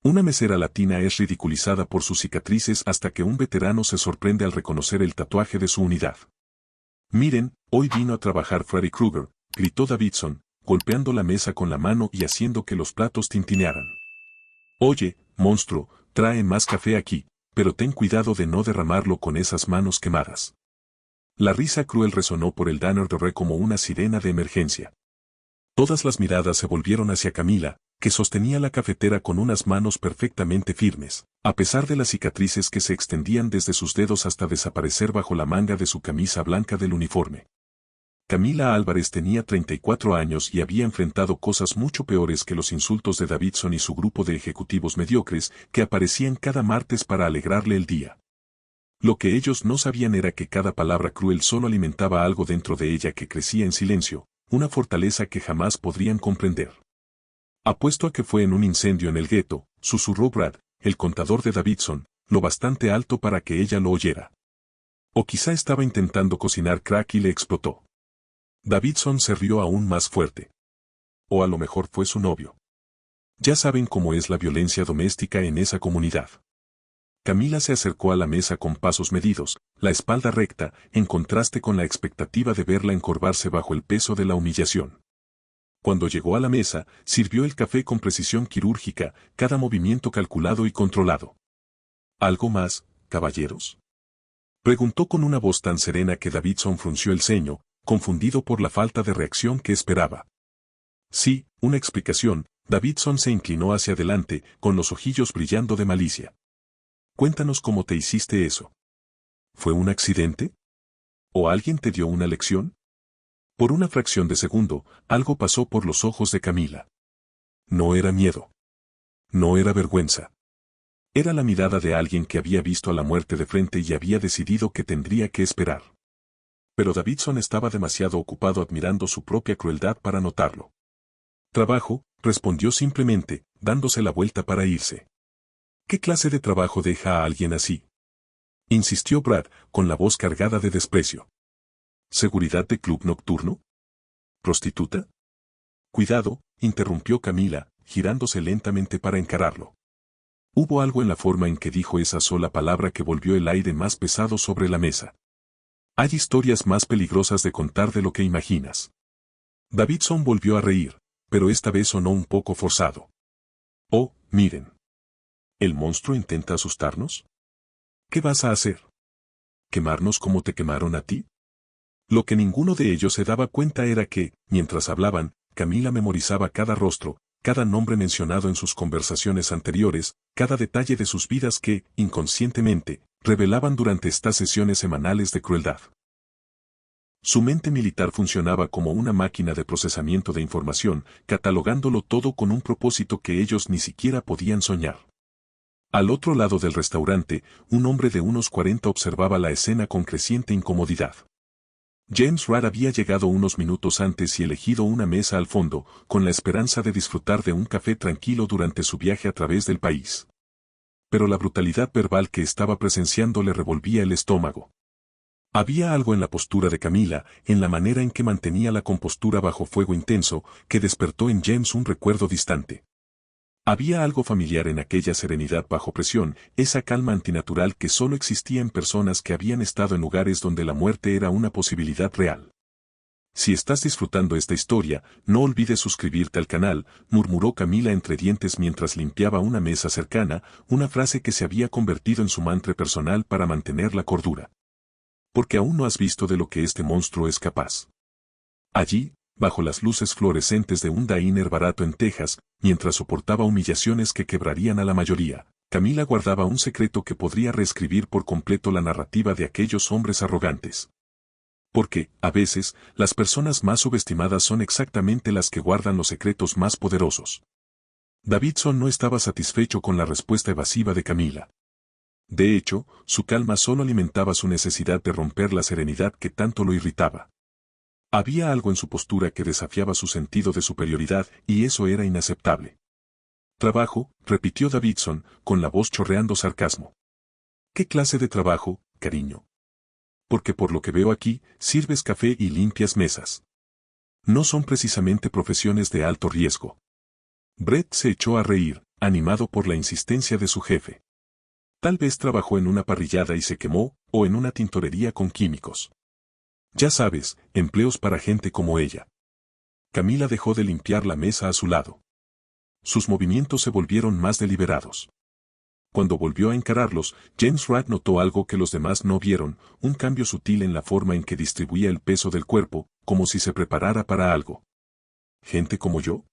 Una mesera latina es ridiculizada por sus cicatrices hasta que un veterano se sorprende al reconocer el tatuaje de su unidad. Miren, hoy vino a trabajar Freddy Krueger, gritó Davidson, golpeando la mesa con la mano y haciendo que los platos tintinearan. Oye, monstruo, trae más café aquí, pero ten cuidado de no derramarlo con esas manos quemadas. La risa cruel resonó por el Diner Doré como una sirena de emergencia. Todas las miradas se volvieron hacia Camila, que sostenía la cafetera con unas manos perfectamente firmes, a pesar de las cicatrices que se extendían desde sus dedos hasta desaparecer bajo la manga de su camisa blanca del uniforme. Camila Álvarez tenía 34 años y había enfrentado cosas mucho peores que los insultos de Davidson y su grupo de ejecutivos mediocres que aparecían cada martes para alegrarle el día. Lo que ellos no sabían era que cada palabra cruel solo alimentaba algo dentro de ella que crecía en silencio, una fortaleza que jamás podrían comprender. Apuesto a que fue en un incendio en el gueto, susurró Brad, el contador de Davidson, lo bastante alto para que ella lo oyera. O quizá estaba intentando cocinar crack y le explotó. Davidson se rió aún más fuerte. O a lo mejor fue su novio. Ya saben cómo es la violencia doméstica en esa comunidad. Camila se acercó a la mesa con pasos medidos, la espalda recta, en contraste con la expectativa de verla encorvarse bajo el peso de la humillación. Cuando llegó a la mesa, sirvió el café con precisión quirúrgica, cada movimiento calculado y controlado. ¿Algo más, caballeros?, preguntó con una voz tan serena que Davidson frunció el ceño, confundido por la falta de reacción que esperaba. Sí, una explicación. Davidson se inclinó hacia adelante, con los ojillos brillando de malicia. Cuéntanos cómo te hiciste eso. ¿Fue un accidente? ¿O alguien te dio una lección? Por una fracción de segundo, algo pasó por los ojos de Camila. No era miedo. No era vergüenza. Era la mirada de alguien que había visto a la muerte de frente y había decidido que tendría que esperar. Pero Davidson estaba demasiado ocupado admirando su propia crueldad para notarlo. Trabajo, respondió simplemente, dándose la vuelta para irse. ¿Qué clase de trabajo deja a alguien así?, insistió Brad, con la voz cargada de desprecio. ¿Seguridad de club nocturno? ¿Prostituta? Cuidado, interrumpió Camila, girándose lentamente para encararlo. Hubo algo en la forma en que dijo esa sola palabra que volvió el aire más pesado sobre la mesa. Hay historias más peligrosas de contar de lo que imaginas. Davidson volvió a reír, pero esta vez sonó un poco forzado. Oh, miren. ¿El monstruo intenta asustarnos? ¿Qué vas a hacer? ¿Quemarnos como te quemaron a ti? Lo que ninguno de ellos se daba cuenta era que, mientras hablaban, Camila memorizaba cada rostro, cada nombre mencionado en sus conversaciones anteriores, cada detalle de sus vidas que, inconscientemente, revelaban durante estas sesiones semanales de crueldad. Su mente militar funcionaba como una máquina de procesamiento de información, catalogándolo todo con un propósito que ellos ni siquiera podían soñar. Al otro lado del restaurante, un hombre de unos 40 observaba la escena con creciente incomodidad. James Radd había llegado unos minutos antes y elegido una mesa al fondo, con la esperanza de disfrutar de un café tranquilo durante su viaje a través del país. Pero la brutalidad verbal que estaba presenciando le revolvía el estómago. Había algo en la postura de Camila, en la manera en que mantenía la compostura bajo fuego intenso, que despertó en James un recuerdo distante. Había algo familiar en aquella serenidad bajo presión, esa calma antinatural que solo existía en personas que habían estado en lugares donde la muerte era una posibilidad real. Si estás disfrutando esta historia, no olvides suscribirte al canal, murmuró Camila entre dientes mientras limpiaba una mesa cercana, una frase que se había convertido en su mantra personal para mantener la cordura. Porque aún no has visto de lo que este monstruo es capaz. Allí, bajo las luces fluorescentes de un diner barato en Texas, mientras soportaba humillaciones que quebrarían a la mayoría, Camila guardaba un secreto que podría reescribir por completo la narrativa de aquellos hombres arrogantes. Porque, a veces, las personas más subestimadas son exactamente las que guardan los secretos más poderosos. Davidson no estaba satisfecho con la respuesta evasiva de Camila. De hecho, su calma solo alimentaba su necesidad de romper la serenidad que tanto lo irritaba. Había algo en su postura que desafiaba su sentido de superioridad, y eso era inaceptable. Trabajo, repitió Davidson, con la voz chorreando sarcasmo. ¿Qué clase de trabajo, cariño? Porque por lo que veo aquí, sirves café y limpias mesas. No son precisamente profesiones de alto riesgo. Brett se echó a reír, animado por la insistencia de su jefe. Tal vez trabajó en una parrillada y se quemó, o en una tintorería con químicos. Ya sabes, empleos para gente como ella. Camila dejó de limpiar la mesa a su lado. Sus movimientos se volvieron más deliberados. Cuando volvió a encararlos, James Wright notó algo que los demás no vieron, un cambio sutil en la forma en que distribuía el peso del cuerpo, como si se preparara para algo. ¿Gente como yo?,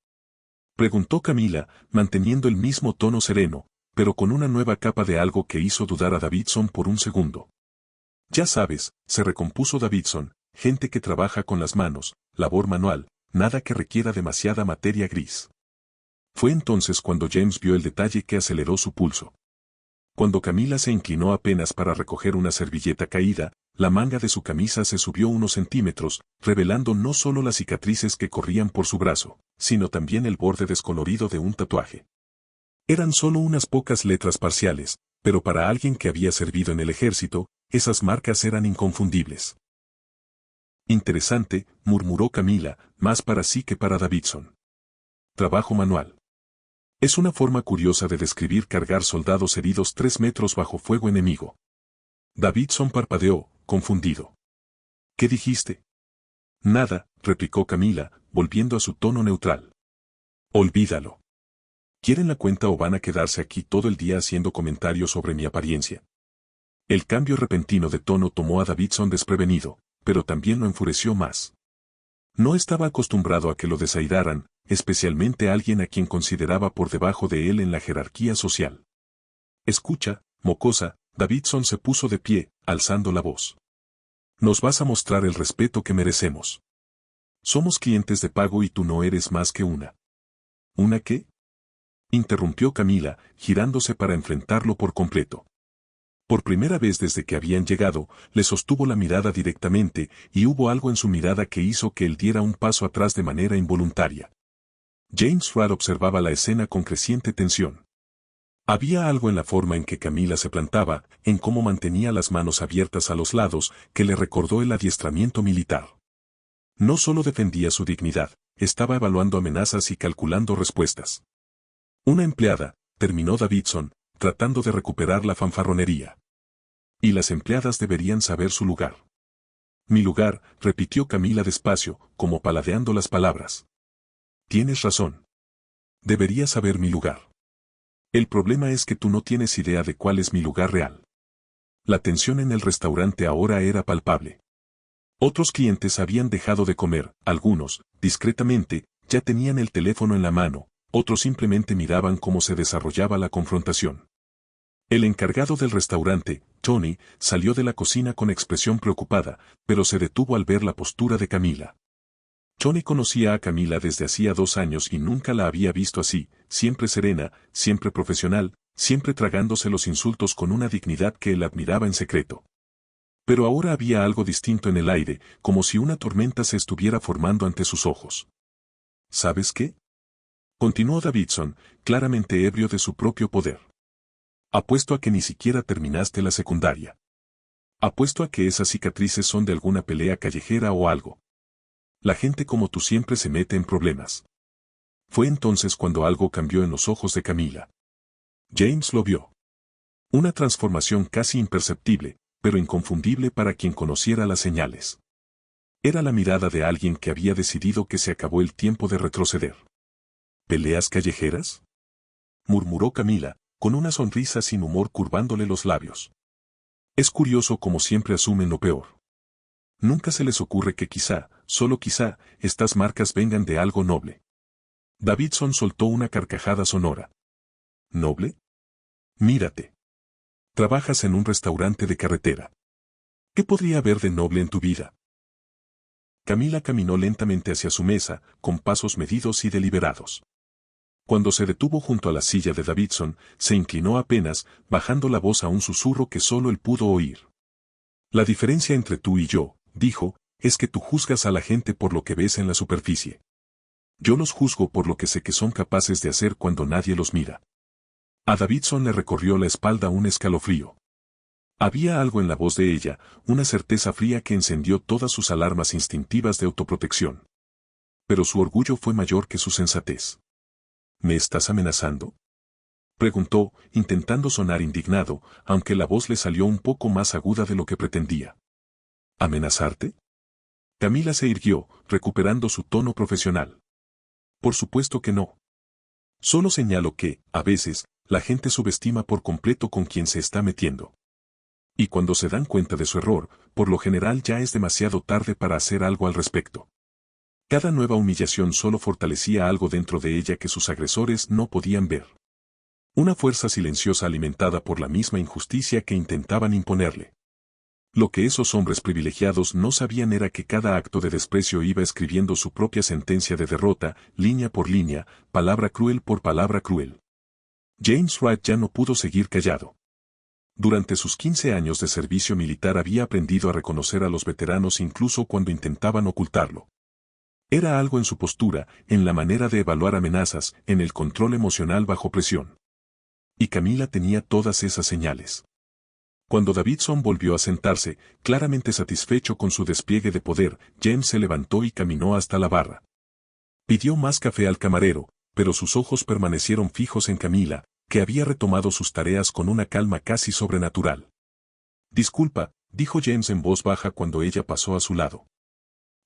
preguntó Camila, manteniendo el mismo tono sereno, pero con una nueva capa de algo que hizo dudar a Davidson por un segundo. Ya sabes, se recompuso Davidson, gente que trabaja con las manos, labor manual, nada que requiera demasiada materia gris. Fue entonces cuando James vio el detalle que aceleró su pulso. Cuando Camila se inclinó apenas para recoger una servilleta caída, la manga de su camisa se subió unos centímetros, revelando no solo las cicatrices que corrían por su brazo, sino también el borde descolorido de un tatuaje. Eran solo unas pocas letras parciales, pero para alguien que había servido en el ejército, esas marcas eran inconfundibles. Interesante, murmuró Camila, más para sí que para Davidson. Trabajo manual. Es una forma curiosa de describir cargar soldados heridos 3 metros bajo fuego enemigo. Davidson parpadeó, confundido. ¿Qué dijiste? Nada, replicó Camila, volviendo a su tono neutral. Olvídalo. ¿Quieren la cuenta o van a quedarse aquí todo el día haciendo comentarios sobre mi apariencia? El cambio repentino de tono tomó a Davidson desprevenido, pero también lo enfureció más. No estaba acostumbrado a que lo desairaran, especialmente alguien a quien consideraba por debajo de él en la jerarquía social. Escucha, mocosa, Davidson se puso de pie, alzando la voz. Nos vas a mostrar el respeto que merecemos. Somos clientes de pago y tú no eres más que una. ¿Una qué?, interrumpió Camila, girándose para enfrentarlo por completo. Por primera vez desde que habían llegado, le sostuvo la mirada directamente, y hubo algo en su mirada que hizo que él diera un paso atrás de manera involuntaria. James Wright observaba la escena con creciente tensión. Había algo en la forma en que Camila se plantaba, en cómo mantenía las manos abiertas a los lados, que le recordó el adiestramiento militar. No solo defendía su dignidad, estaba evaluando amenazas y calculando respuestas. Una empleada, terminó Davidson, tratando de recuperar la fanfarronería. Y las empleadas deberían saber su lugar. Mi lugar, repitió Camila despacio, como paladeando las palabras. Tienes razón. Debería saber mi lugar. El problema es que tú no tienes idea de cuál es mi lugar real. La tensión en el restaurante ahora era palpable. Otros clientes habían dejado de comer, algunos, discretamente, ya tenían el teléfono en la mano, otros simplemente miraban cómo se desarrollaba la confrontación. El encargado del restaurante, Tony, salió de la cocina con expresión preocupada, pero se detuvo al ver la postura de Camila. Tony conocía a Camila desde hacía 2 años y nunca la había visto así, siempre serena, siempre profesional, siempre tragándose los insultos con una dignidad que él admiraba en secreto. Pero ahora había algo distinto en el aire, como si una tormenta se estuviera formando ante sus ojos. ¿Sabes qué?, continuó Davidson, claramente ebrio de su propio poder. Apuesto a que ni siquiera terminaste la secundaria. Apuesto a que esas cicatrices son de alguna pelea callejera o algo. La gente como tú siempre se mete en problemas. Fue entonces cuando algo cambió en los ojos de Camila. James lo vio. Una transformación casi imperceptible, pero inconfundible para quien conociera las señales. Era la mirada de alguien que había decidido que se acabó el tiempo de retroceder. ¿Peleas callejeras?, murmuró Camila, con una sonrisa sin humor curvándole los labios. Es curioso cómo siempre asumen lo peor. Nunca se les ocurre que quizá, solo quizá, estas marcas vengan de algo noble. Davidson soltó una carcajada sonora. ¿Noble? Mírate. Trabajas en un restaurante de carretera. ¿Qué podría haber de noble en tu vida? Camila caminó lentamente hacia su mesa, con pasos medidos y deliberados. Cuando se detuvo junto a la silla de Davidson, se inclinó apenas, bajando la voz a un susurro que solo él pudo oír. La diferencia entre tú y yo, dijo, es que tú juzgas a la gente por lo que ves en la superficie. Yo los juzgo por lo que sé que son capaces de hacer cuando nadie los mira. A Davidson le recorrió la espalda un escalofrío. Había algo en la voz de ella, una certeza fría que encendió todas sus alarmas instintivas de autoprotección. Pero su orgullo fue mayor que su sensatez. ¿Me estás amenazando?, Preguntó, intentando sonar indignado, aunque la voz le salió un poco más aguda de lo que pretendía. ¿Amenazarte? Camila se irguió, recuperando su tono profesional. Por supuesto que no. Solo señalo que, a veces, la gente subestima por completo con quien se está metiendo. Y cuando se dan cuenta de su error, por lo general ya es demasiado tarde para hacer algo al respecto. Cada nueva humillación solo fortalecía algo dentro de ella que sus agresores no podían ver. Una fuerza silenciosa alimentada por la misma injusticia que intentaban imponerle. Lo que esos hombres privilegiados no sabían era que cada acto de desprecio iba escribiendo su propia sentencia de derrota, línea por línea, palabra cruel por palabra cruel. James Wright ya no pudo seguir callado. Durante sus 15 años de servicio militar había aprendido a reconocer a los veteranos incluso cuando intentaban ocultarlo. Era algo en su postura, en la manera de evaluar amenazas, en el control emocional bajo presión. Y Camila tenía todas esas señales. Cuando Davidson volvió a sentarse, claramente satisfecho con su despliegue de poder, James se levantó y caminó hasta la barra. Pidió más café al camarero, pero sus ojos permanecieron fijos en Camila, que había retomado sus tareas con una calma casi sobrenatural. Disculpa, dijo James en voz baja cuando ella pasó a su lado.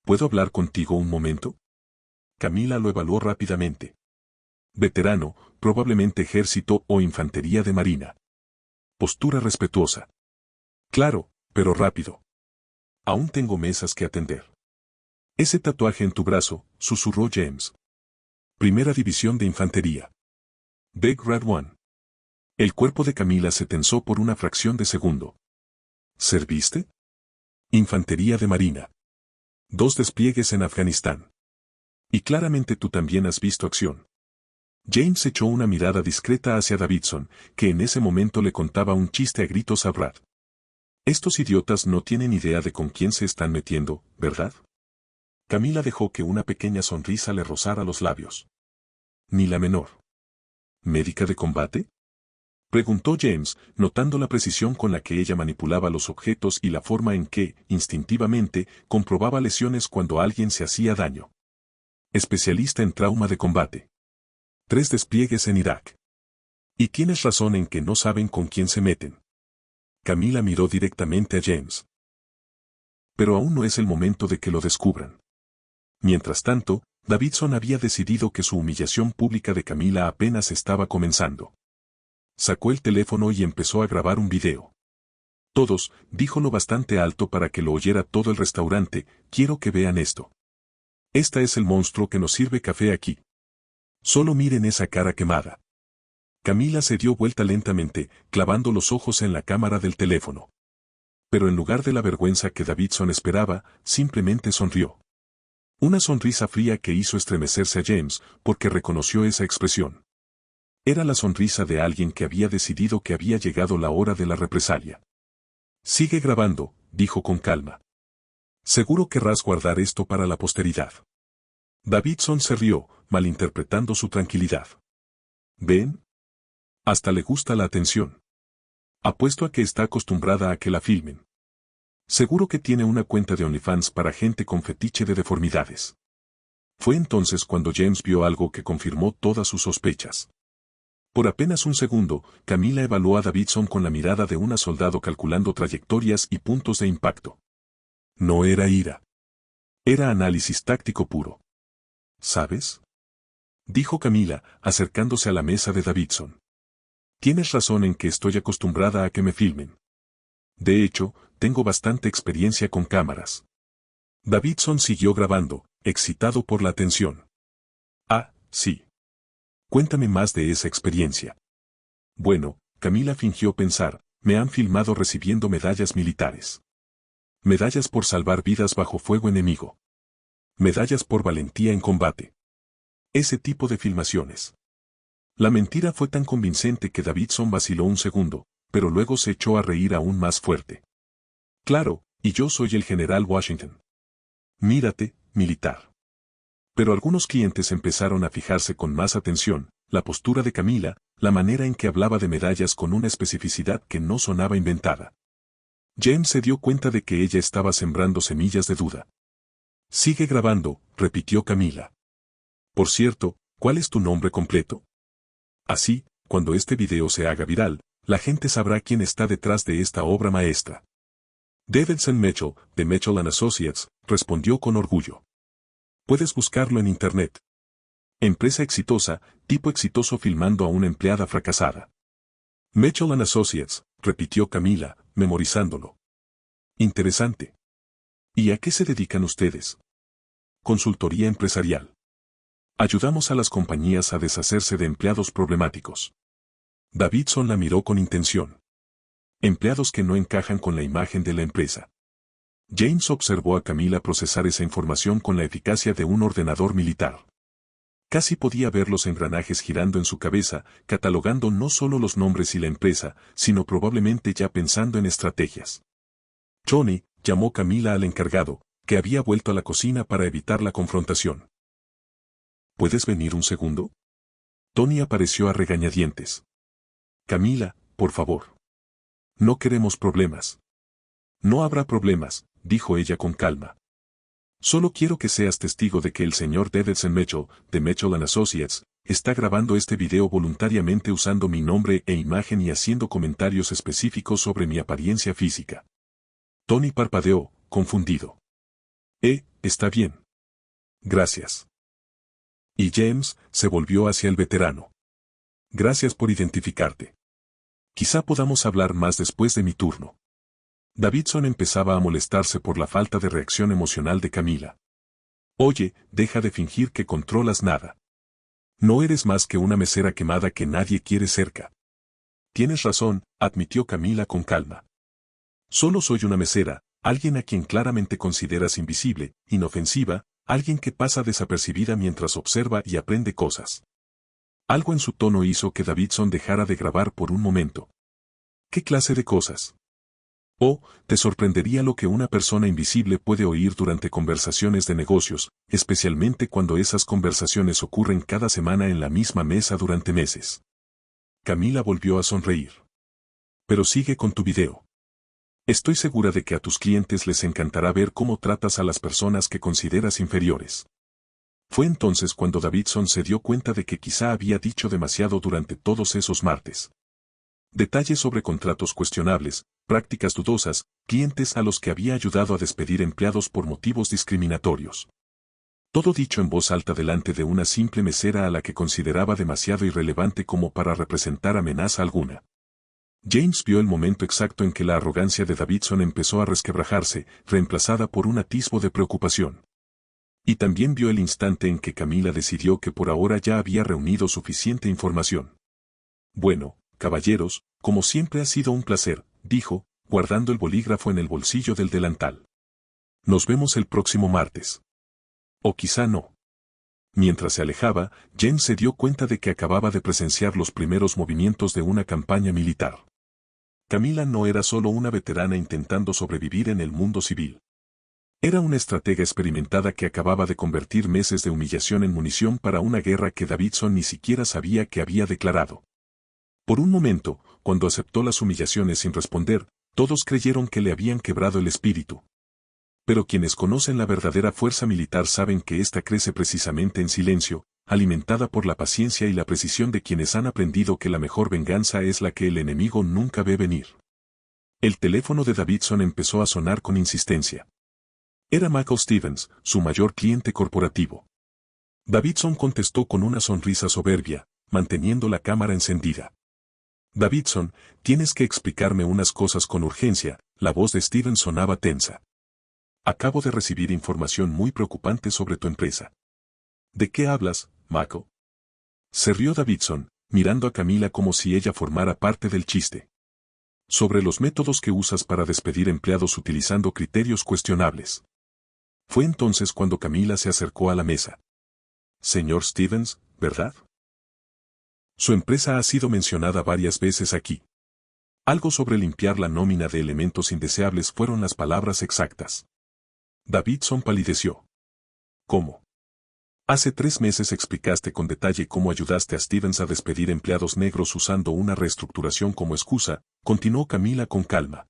¿Puedo hablar contigo un momento? Camila lo evaluó rápidamente. Veterano, probablemente ejército o infantería de marina. Postura respetuosa. Claro, pero rápido. Aún tengo mesas que atender. Ese tatuaje en tu brazo, susurró James. Primera división de infantería. Big Red One. El cuerpo de Camila se tensó por una fracción de segundo. ¿Serviste? Infantería de marina. 2 despliegues en Afganistán. Y claramente tú también has visto acción. James echó una mirada discreta hacia Davidson, que en ese momento le contaba un chiste a gritos a Brad. Estos idiotas no tienen idea de con quién se están metiendo, ¿verdad? Camila dejó que una pequeña sonrisa le rozara los labios. Ni la menor. ¿Médica de combate? Preguntó James, notando la precisión con la que ella manipulaba los objetos y la forma en que, instintivamente, comprobaba lesiones cuando alguien se hacía daño. Especialista en trauma de combate. 3 despliegues en Irak. Y tienes razón en que no saben con quién se meten. Camila miró directamente a James. Pero aún no es el momento de que lo descubran. Mientras tanto, Davidson había decidido que su humillación pública de Camila apenas estaba comenzando. Sacó el teléfono y empezó a grabar un video. Todos, dijo lo bastante alto para que lo oyera todo el restaurante, quiero que vean esto. Esta es el monstruo que nos sirve café aquí. Solo miren esa cara quemada. Camila se dio vuelta lentamente, clavando los ojos en la cámara del teléfono. Pero en lugar de la vergüenza que Davidson esperaba, simplemente sonrió. Una sonrisa fría que hizo estremecerse a James, porque reconoció esa expresión. Era la sonrisa de alguien que había decidido que había llegado la hora de la represalia. Sigue grabando, dijo con calma. Seguro querrás guardar esto para la posteridad. Davidson se rió, malinterpretando su tranquilidad. ¿Ven? Hasta le gusta la atención. Apuesto a que está acostumbrada a que la filmen. Seguro que tiene una cuenta de OnlyFans para gente con fetiche de deformidades. Fue entonces cuando James vio algo que confirmó todas sus sospechas. Por apenas un segundo, Camila evaluó a Davidson con la mirada de una soldado calculando trayectorias y puntos de impacto. No era ira. Era análisis táctico puro. ¿Sabes? Dijo Camila, acercándose a la mesa de Davidson. Tienes razón en que estoy acostumbrada a que me filmen. De hecho, tengo bastante experiencia con cámaras. Davidson siguió grabando, excitado por la atención. Ah, sí. Cuéntame más de esa experiencia. Bueno, Camila fingió pensar, me han filmado recibiendo medallas militares. Medallas por salvar vidas bajo fuego enemigo. Medallas por valentía en combate. Ese tipo de filmaciones. La mentira fue tan convincente que Davidson vaciló un segundo, pero luego se echó a reír aún más fuerte. Claro, y yo soy el general Washington. Mírate, militar. Pero algunos clientes empezaron a fijarse con más atención, la postura de Camila, la manera en que hablaba de medallas con una especificidad que no sonaba inventada. James se dio cuenta de que ella estaba sembrando semillas de duda. Sigue grabando, repitió Camila. Por cierto, ¿cuál es tu nombre completo? Así, cuando este video se haga viral, la gente sabrá quién está detrás de esta obra maestra. Davidson Mitchell, de Mitchell & Associates, respondió con orgullo. Puedes buscarlo en internet. Empresa exitosa, tipo exitoso filmando a una empleada fracasada. Mitchell & Associates, repitió Camila, memorizándolo. Interesante. ¿Y a qué se dedican ustedes? Consultoría empresarial. Ayudamos a las compañías a deshacerse de empleados problemáticos. Davidson la miró con intención. Empleados que no encajan con la imagen de la empresa. James observó a Camila procesar esa información con la eficacia de un ordenador militar. Casi podía ver los engranajes girando en su cabeza, catalogando no solo los nombres y la empresa, sino probablemente ya pensando en estrategias. Tony, llamó Camila al encargado, que había vuelto a la cocina para evitar la confrontación. ¿Puedes venir un segundo? Tony apareció a regañadientes. Camila, por favor. No queremos problemas. No habrá problemas, dijo ella con calma. Solo quiero que seas testigo de que el señor Davidson Mitchell, de Mitchell & Associates, está grabando este video voluntariamente usando mi nombre e imagen y haciendo comentarios específicos sobre mi apariencia física. Tony parpadeó, confundido. Está bien. Gracias. Y James se volvió hacia el veterano. Gracias por identificarte. Quizá podamos hablar más después de mi turno. Davidson empezaba a molestarse por la falta de reacción emocional de Camila. Oye, deja de fingir que controlas nada. No eres más que una mesera quemada que nadie quiere cerca. Tienes razón, admitió Camila con calma. Solo soy una mesera, alguien a quien claramente consideras invisible, inofensiva, alguien que pasa desapercibida mientras observa y aprende cosas. Algo en su tono hizo que Davidson dejara de grabar por un momento. ¿Qué clase de cosas? Te sorprendería lo que una persona invisible puede oír durante conversaciones de negocios, especialmente cuando esas conversaciones ocurren cada semana en la misma mesa durante meses. Camila volvió a sonreír. Pero sigue con tu video. Estoy segura de que a tus clientes les encantará ver cómo tratas a las personas que consideras inferiores. Fue entonces cuando Davidson se dio cuenta de que quizá había dicho demasiado durante todos esos martes. Detalles sobre contratos cuestionables, prácticas dudosas, clientes a los que había ayudado a despedir empleados por motivos discriminatorios. Todo dicho en voz alta delante de una simple mesera a la que consideraba demasiado irrelevante como para representar amenaza alguna. James vio el momento exacto en que la arrogancia de Davidson empezó a resquebrajarse, reemplazada por un atisbo de preocupación. Y también vio el instante en que Camila decidió que por ahora ya había reunido suficiente información. Bueno, caballeros, como siempre ha sido un placer, dijo, guardando el bolígrafo en el bolsillo del delantal. Nos vemos el próximo martes. O quizá no. Mientras se alejaba, James se dio cuenta de que acababa de presenciar los primeros movimientos de una campaña militar. Camila no era solo una veterana intentando sobrevivir en el mundo civil. Era una estratega experimentada que acababa de convertir meses de humillación en munición para una guerra que Davidson ni siquiera sabía que había declarado. Por un momento, cuando aceptó las humillaciones sin responder, todos creyeron que le habían quebrado el espíritu. Pero quienes conocen la verdadera fuerza militar saben que ésta crece precisamente en silencio, alimentada por la paciencia y la precisión de quienes han aprendido que la mejor venganza es la que el enemigo nunca ve venir. El teléfono de Davidson empezó a sonar con insistencia. Era Michael Stevens, su mayor cliente corporativo. Davidson contestó con una sonrisa soberbia, manteniendo la cámara encendida. Davidson, tienes que explicarme unas cosas con urgencia, la voz de Stevens sonaba tensa. Acabo de recibir información muy preocupante sobre tu empresa. ¿De qué hablas, Michael? Se rió Davidson, mirando a Camila como si ella formara parte del chiste. Sobre los métodos que usas para despedir empleados utilizando criterios cuestionables. Fue entonces cuando Camila se acercó a la mesa. Señor Stevens, ¿verdad? Su empresa ha sido mencionada varias veces aquí. Algo sobre limpiar la nómina de elementos indeseables fueron las palabras exactas. Davidson palideció. ¿Cómo? Hace 3 meses explicaste con detalle cómo ayudaste a Stevens a despedir empleados negros usando una reestructuración como excusa, continuó Camila con calma.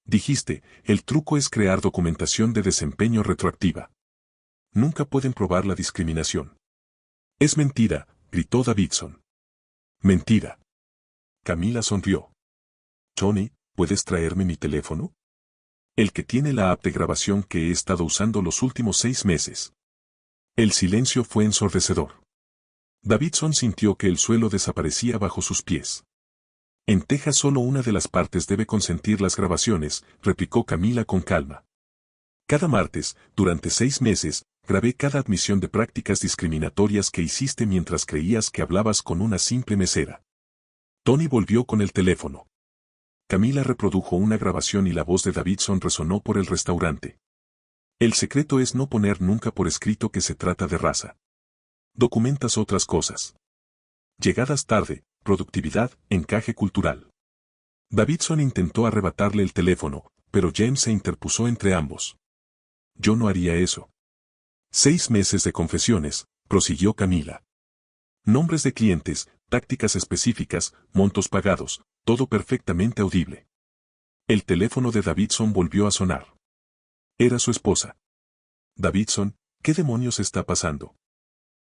Dijiste, el truco es crear documentación de desempeño retroactiva. Nunca pueden probar la discriminación. Es mentira, gritó Davidson. Mentira. Camila sonrió. Tony, ¿puedes traerme mi teléfono? El que tiene la app de grabación que he estado usando los últimos 6 meses. El silencio fue ensordecedor. Davidson sintió que el suelo desaparecía bajo sus pies. En Texas solo una de las partes debe consentir las grabaciones, replicó Camila con calma. Cada martes, durante 6 meses, grabé cada admisión de prácticas discriminatorias que hiciste mientras creías que hablabas con una simple mesera. Tony volvió con el teléfono. Camila reprodujo una grabación y la voz de Davidson resonó por el restaurante. El secreto es no poner nunca por escrito que se trata de raza. Documentas otras cosas. Llegadas tarde, productividad, encaje cultural. Davidson intentó arrebatarle el teléfono, pero James se interpuso entre ambos. Yo no haría eso. 6 meses de confesiones, prosiguió Camila. Nombres de clientes, tácticas específicas, montos pagados, todo perfectamente audible. El teléfono de Davidson volvió a sonar. Era su esposa. Davidson, ¿qué demonios está pasando?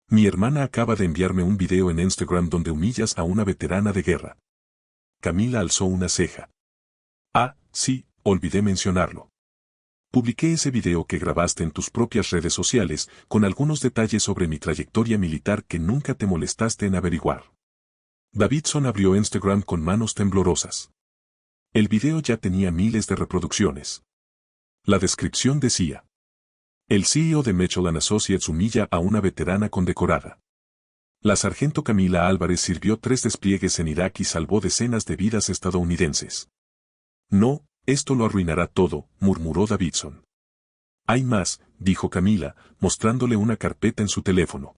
Mi hermana acaba de enviarme un video en Instagram donde humillas a una veterana de guerra. Camila alzó una ceja. Ah, sí, olvidé mencionarlo. Publiqué ese video que grabaste en tus propias redes sociales, con algunos detalles sobre mi trayectoria militar que nunca te molestaste en averiguar. Davidson abrió Instagram con manos temblorosas. El video ya tenía miles de reproducciones. La descripción decía: el CEO de Mitchell & Associates humilla a una veterana condecorada. La sargento Camila Álvarez sirvió 3 despliegues en Irak y salvó decenas de vidas estadounidenses. No, esto lo arruinará todo, murmuró Davidson. Hay más, dijo Camila, mostrándole una carpeta en su teléfono.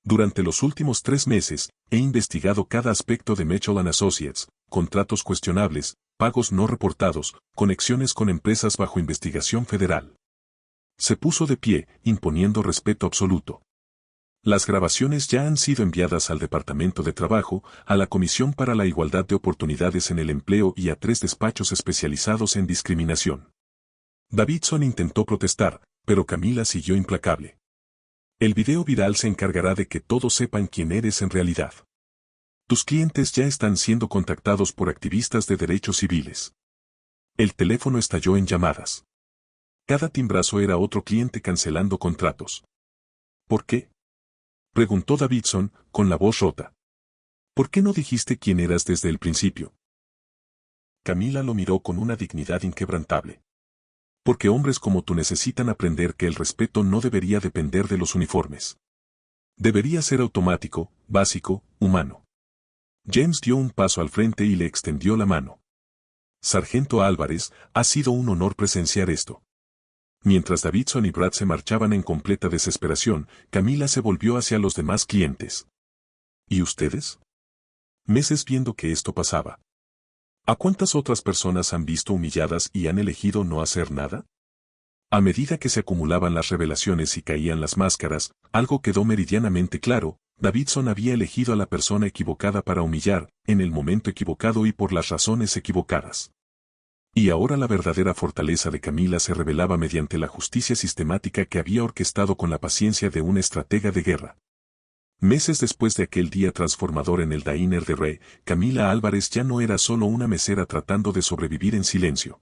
Durante los últimos 3 meses, he investigado cada aspecto de Mitchell & Associates, contratos cuestionables, pagos no reportados, conexiones con empresas bajo investigación federal. Se puso de pie, imponiendo respeto absoluto. Las grabaciones ya han sido enviadas al Departamento de Trabajo, a la Comisión para la Igualdad de Oportunidades en el Empleo y a 3 despachos especializados en discriminación. Davidson intentó protestar, pero Camila siguió implacable. El video viral se encargará de que todos sepan quién eres en realidad. Tus clientes ya están siendo contactados por activistas de derechos civiles. El teléfono estalló en llamadas. Cada timbrazo era otro cliente cancelando contratos. ¿Por qué?, preguntó Davidson, con la voz rota. ¿Por qué no dijiste quién eras desde el principio? Camila lo miró con una dignidad inquebrantable. Porque hombres como tú necesitan aprender que el respeto no debería depender de los uniformes. Debería ser automático, básico, humano. James dio un paso al frente y le extendió la mano. Sargento Álvarez, ha sido un honor presenciar esto. Mientras Davidson y Brad se marchaban en completa desesperación, Camila se volvió hacia los demás clientes. ¿Y ustedes? Meses viendo que esto pasaba. ¿A cuántas otras personas han visto humilladas y han elegido no hacer nada? A medida que se acumulaban las revelaciones y caían las máscaras, algo quedó meridianamente claro: Davidson había elegido a la persona equivocada para humillar, en el momento equivocado y por las razones equivocadas. Y ahora la verdadera fortaleza de Camila se revelaba mediante la justicia sistemática que había orquestado con la paciencia de un estratega de guerra. Meses después de aquel día transformador en el diner de Ray, Camila Álvarez ya no era solo una mesera tratando de sobrevivir en silencio.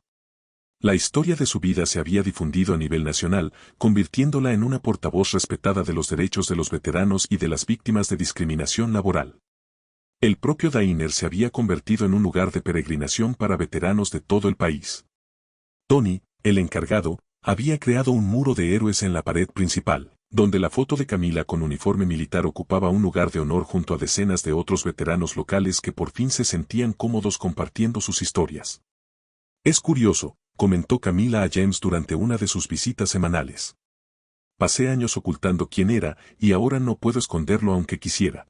La historia de su vida se había difundido a nivel nacional, convirtiéndola en una portavoz respetada de los derechos de los veteranos y de las víctimas de discriminación laboral. El propio diner se había convertido en un lugar de peregrinación para veteranos de todo el país. Tony, el encargado, había creado un muro de héroes en la pared principal, donde la foto de Camila con uniforme militar ocupaba un lugar de honor junto a decenas de otros veteranos locales que por fin se sentían cómodos compartiendo sus historias. Es curioso, comentó Camila a James durante una de sus visitas semanales. Pasé años ocultando quién era, y ahora no puedo esconderlo aunque quisiera.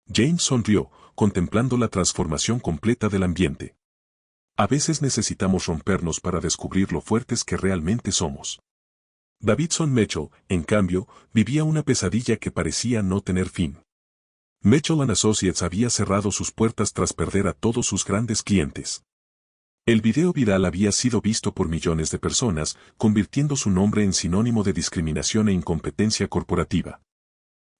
James sonrió, contemplando la transformación completa del ambiente. A veces necesitamos rompernos para descubrir lo fuertes que realmente somos. Davidson Mitchell, en cambio, vivía una pesadilla que parecía no tener fin. Mitchell & Associates había cerrado sus puertas tras perder a todos sus grandes clientes. El video viral había sido visto por millones de personas, convirtiendo su nombre en sinónimo de discriminación e incompetencia corporativa.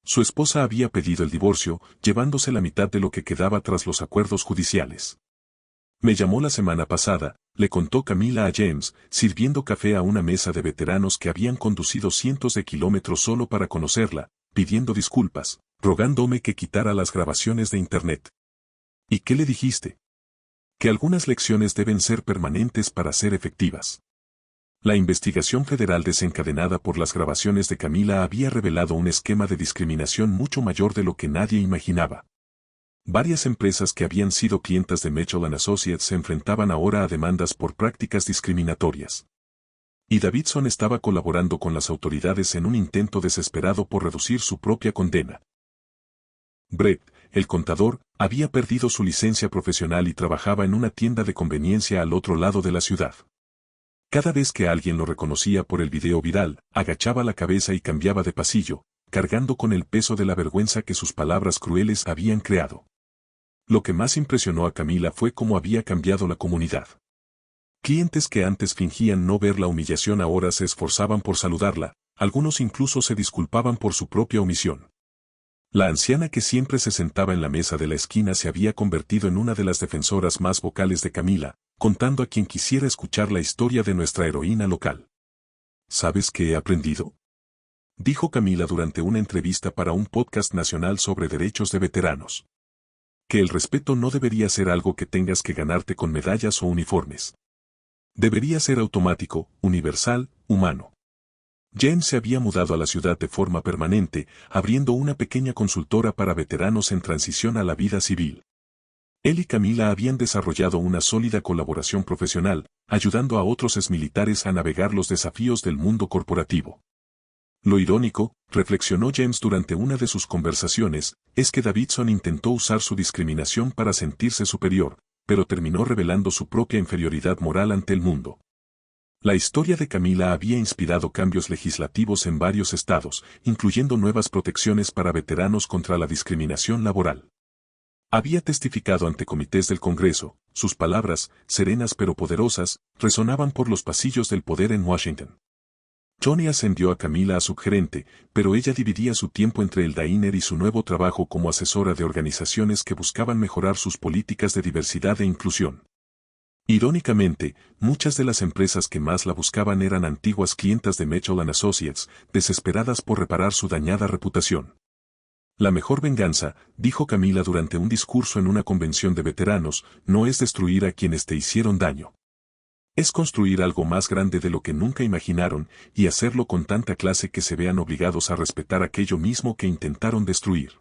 Su esposa había pedido el divorcio, llevándose la mitad de lo que quedaba tras los acuerdos judiciales. Me llamó la semana pasada, le contó Camila a James, sirviendo café a una mesa de veteranos que habían conducido cientos de kilómetros solo para conocerla, pidiendo disculpas, rogándome que quitara las grabaciones de internet. ¿Y qué le dijiste? Que algunas lecciones deben ser permanentes para ser efectivas. La investigación federal desencadenada por las grabaciones de Camila había revelado un esquema de discriminación mucho mayor de lo que nadie imaginaba. Varias empresas que habían sido clientas de Mitchell & Associates se enfrentaban ahora a demandas por prácticas discriminatorias. Y Davidson estaba colaborando con las autoridades en un intento desesperado por reducir su propia condena. Brett, el contador, había perdido su licencia profesional y trabajaba en una tienda de conveniencia al otro lado de la ciudad. Cada vez que alguien lo reconocía por el video viral, agachaba la cabeza y cambiaba de pasillo, cargando con el peso de la vergüenza que sus palabras crueles habían creado. Lo que más impresionó a Camila fue cómo había cambiado la comunidad. Clientes que antes fingían no ver la humillación ahora se esforzaban por saludarla, algunos incluso se disculpaban por su propia omisión. La anciana que siempre se sentaba en la mesa de la esquina se había convertido en una de las defensoras más vocales de Camila, contando a quien quisiera escuchar la historia de nuestra heroína local. ¿Sabes qué he aprendido?, dijo Camila durante una entrevista para un podcast nacional sobre derechos de veteranos. Que el respeto no debería ser algo que tengas que ganarte con medallas o uniformes. Debería ser automático, universal, humano. James se había mudado a la ciudad de forma permanente, abriendo una pequeña consultora para veteranos en transición a la vida civil. Él y Camila habían desarrollado una sólida colaboración profesional, ayudando a otros exmilitares a navegar los desafíos del mundo corporativo. Lo irónico, reflexionó James durante una de sus conversaciones, es que Davidson intentó usar su discriminación para sentirse superior, pero terminó revelando su propia inferioridad moral ante el mundo. La historia de Camila había inspirado cambios legislativos en varios estados, incluyendo nuevas protecciones para veteranos contra la discriminación laboral. Había testificado ante comités del Congreso, sus palabras, serenas pero poderosas, resonaban por los pasillos del poder en Washington. Johnny ascendió a Camila a subgerente, pero ella dividía su tiempo entre el diner y su nuevo trabajo como asesora de organizaciones que buscaban mejorar sus políticas de diversidad e inclusión. Irónicamente, muchas de las empresas que más la buscaban eran antiguas clientas de Mitchell & Associates, desesperadas por reparar su dañada reputación. La mejor venganza, dijo Camila durante un discurso en una convención de veteranos, no es destruir a quienes te hicieron daño. Es construir algo más grande de lo que nunca imaginaron, y hacerlo con tanta clase que se vean obligados a respetar aquello mismo que intentaron destruir.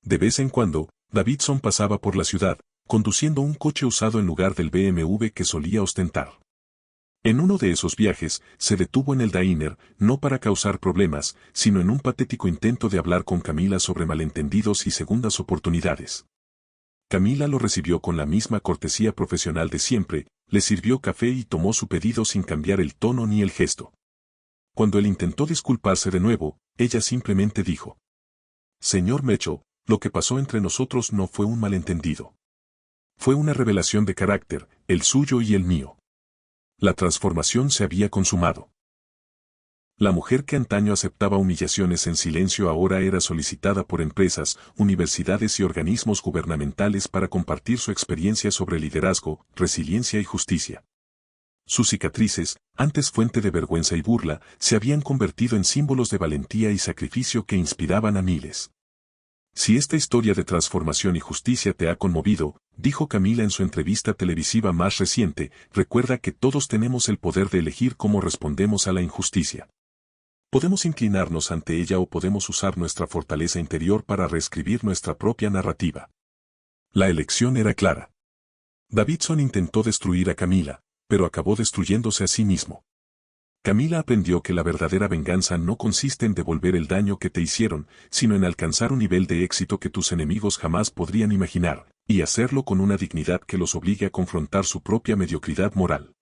De vez en cuando, Davidson pasaba por la ciudad, conduciendo un coche usado en lugar del BMW que solía ostentar. En uno de esos viajes, se detuvo en el diner, no para causar problemas, sino en un patético intento de hablar con Camila sobre malentendidos y segundas oportunidades. Camila lo recibió con la misma cortesía profesional de siempre, le sirvió café y tomó su pedido sin cambiar el tono ni el gesto. Cuando él intentó disculparse de nuevo, ella simplemente dijo: «Señor Mitchell, lo que pasó entre nosotros no fue un malentendido. Fue una revelación de carácter, el suyo y el mío. La transformación se había consumado». La mujer que antaño aceptaba humillaciones en silencio ahora era solicitada por empresas, universidades y organismos gubernamentales para compartir su experiencia sobre liderazgo, resiliencia y justicia. Sus cicatrices, antes fuente de vergüenza y burla, se habían convertido en símbolos de valentía y sacrificio que inspiraban a miles. Si esta historia de transformación y justicia te ha conmovido, dijo Camila en su entrevista televisiva más reciente, recuerda que todos tenemos el poder de elegir cómo respondemos a la injusticia. Podemos inclinarnos ante ella o podemos usar nuestra fortaleza interior para reescribir nuestra propia narrativa. La elección era clara. Davidson intentó destruir a Camila, pero acabó destruyéndose a sí mismo. Camila aprendió que la verdadera venganza no consiste en devolver el daño que te hicieron, sino en alcanzar un nivel de éxito que tus enemigos jamás podrían imaginar, y hacerlo con una dignidad que los obligue a confrontar su propia mediocridad moral.